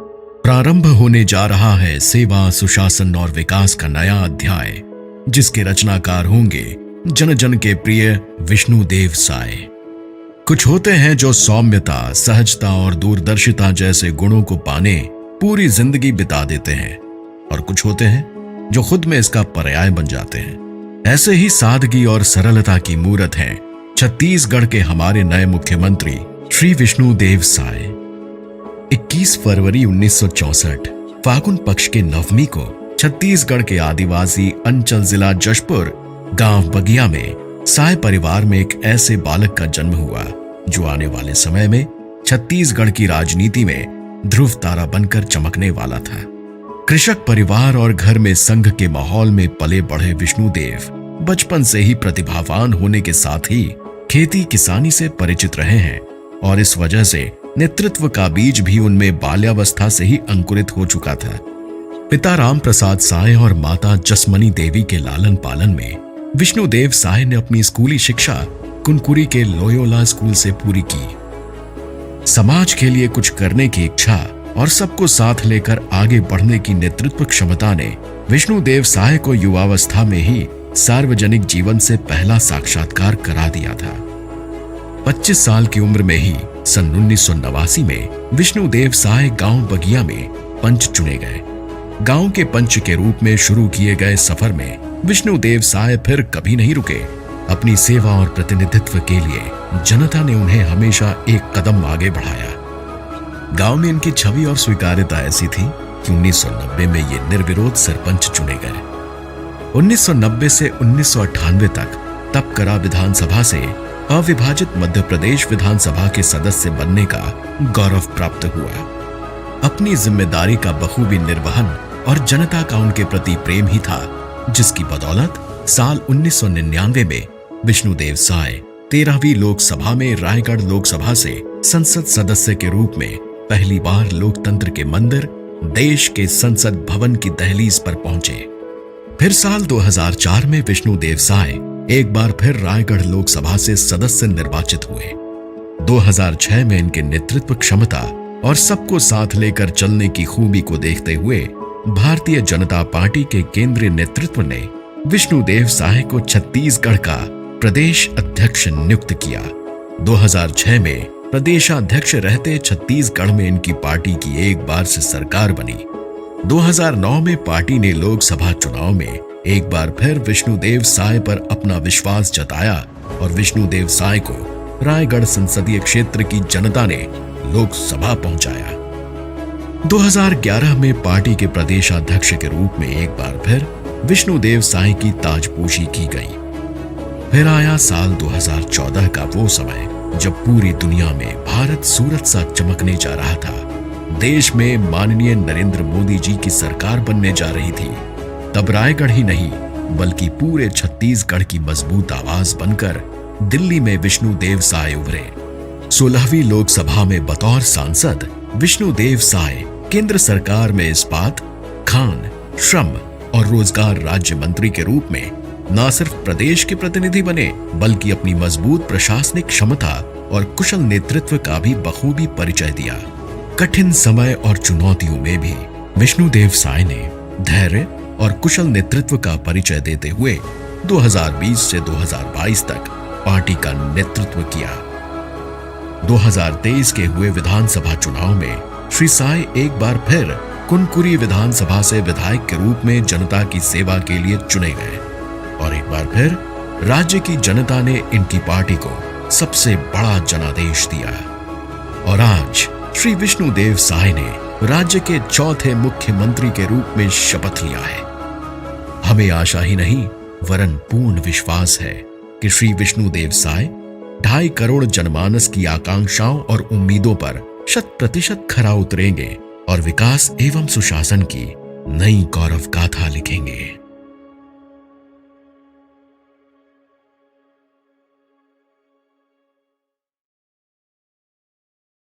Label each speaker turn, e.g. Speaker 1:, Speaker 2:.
Speaker 1: प्रारंभ होने जा रहा है सेवा, सुशासन और विकास का नया अध्याय, जिसके रचनाकार होंगे जन जन के प्रिय विष्णुदेव साय। कुछ होते हैं जो सौम्यता, सहजता और दूरदर्शिता जैसे गुणों को पाने पूरी जिंदगी बिता देते हैं, और कुछ होते हैं जो खुद में इसका पर्याय बन जाते हैं। ऐसे ही सादगी और सरलता की मूरत हैं छत्तीसगढ़ के हमारे नए मुख्यमंत्री श्री विष्णुदेव साय। 21 फरवरी 1964 फागुन पक्ष के नवमी को छत्तीसगढ़ के आदिवासी अंचल जिला जशपुर गांव बगिया में साय परिवार में एक ऐसे बालक का जन्म हुआ जो आने वाले समय में छत्तीसगढ़ की राजनीति में ध्रुव तारा बनकर चमकने वाला था। कृषक परिवार और घर में संघ के माहौल में पले बढ़े विष्णुदेव बचपन से ही प्रतिभावान होने के साथ ही खेती किसानी से परिचित रहे हैं, और इस वजह से नेतृत्व का बीज भी उनमें बाल्यावस्था से ही अंकुरित हो चुका था। पिता राम प्रसाद साय और माता जसमनी देवी के लालन पालन में विष्णुदेव साय ने अपनी स्कूली शिक्षा कुनकुरी के लोयोला स्कूल से पूरी की। समाज के लिए कुछ करने की इच्छा और सबको साथ लेकर आगे बढ़ने की नेतृत्व क्षमता ने विष्णुदेव साय को युवावस्था में ही सार्वजनिक जीवन से पहला साक्षात्कार करा दिया था। 25 साल की उम्र में ही सन 1989 में विष्णुदेव साय गांव बगिया में पंच चुने गए। गांव के पंच के रूप में शुरू किए गए सफर में विष्णुदेव साय फिर कभी नहीं रुके। अपनी सेवा और प्रतिनिधित्व के लिए जनता ने उन्हें हमेशा एक कदम आगे बढ़ाया। गांव में इनकी छवि और स्वीकार्यता ऐसी थी कि 1990 में ये निर्विरोध सरपंच चुने गए। 1990 से 1998 तक तपकरा विधानसभा से अविभाजित मध्य प्रदेश विधानसभा के सदस्य बनने का गौरव प्राप्त हुआ। अपनी जिम्मेदारी का बखूबी निर्वहन और जनता का उनके प्रति प्रेम ही था, जिसकी बदौलत साल 1999 में विष्णुदेव साय 13वीं लोकसभा में रायगढ़ लोकसभा से संसद सदस्य के रूप में पहली बार लोकतंत्र के मंदिर देश के संसद भवन की दहलीज पर पहुंचे। फिर साल 2004 में विष्णुदेव साय एक बार फिर रायगढ़ लोकसभा से सदस्य निर्वाचित हुए। 2006 में इनके नेतृत्व क्षमता और सबको साथ लेकर चलने की खूबी को देखते हुए भारतीय जनता पार्टी के केंद्रीय नेतृत्व ने विष्णुदेव साय को छत्तीसगढ़ का प्रदेश अध्यक्ष नियुक्त किया। 2006 में प्रदेशाध्यक्ष रहते छत्तीसगढ़ में इनकी पार्टी की एक बार से सरकार बनी। 2009 में पार्टी ने लोकसभा चुनाव में एक बार फिर विष्णुदेव साय पर अपना विश्वास जताया और विष्णुदेव साय को रायगढ़ संसदीय क्षेत्र की जनता ने लोकसभा पहुंचाया। 2011 में पार्टी के प्रदेशाध्यक्ष के रूप में एक बार फिर विष्णुदेव साय की ताजपोशी की गई। फिर आया साल 2014 का वो समय जब पूरी दुनिया में भारत सूरज सा चमकने जा रहा था। देश में माननीय नरेंद्र मोदी जी की सरकार बनने जा रही थी। तब रायगढ़ ही नहीं बल्कि पूरे छत्तीसगढ़ की मजबूत आवाज बनकर दिल्ली में विष्णुदेव साय उभरे। 16वीं लोकसभा में बतौर सांसद विष्णुदेव साय केंद्र सरकार में इस्पात, खान, श्रम और रोजगार राज्य मंत्री के रूप में न सिर्फ प्रदेश के प्रतिनिधि बने बल्कि अपनी मजबूत प्रशासनिक क्षमता और कुशल नेतृत्व का भी बखूबी परिचय दिया। कठिन समय और चुनौतियों में भी विष्णुदेव साय ने धैर्य और कुशल नेतृत्व का परिचय देते हुए 2020 से 2022 तक पार्टी का नेतृत्व किया। 2023 के हुए विधानसभा चुनाव में श्री साय एक बार फिर कुनकुरी विधानसभा से विधायक के रूप में जनता की सेवा के लिए चुने गए, और एक बार फिर राज्य की जनता ने इनकी पार्टी को सबसे बड़ा जनादेश दिया। और आज श्री विष्णुदेव साय ने राज्य के चौथे मुख्यमंत्री के रूप में शपथ लिया है। हमें आशा ही नहीं वरन पूर्ण विश्वास है कि श्री विष्णुदेव साय 2.5 करोड़ जनमानस की आकांक्षाओं और उम्मीदों पर 100% खरा उतरेंगे और विकास एवं सुशासन की नई गौरव गाथा लिखेंगे।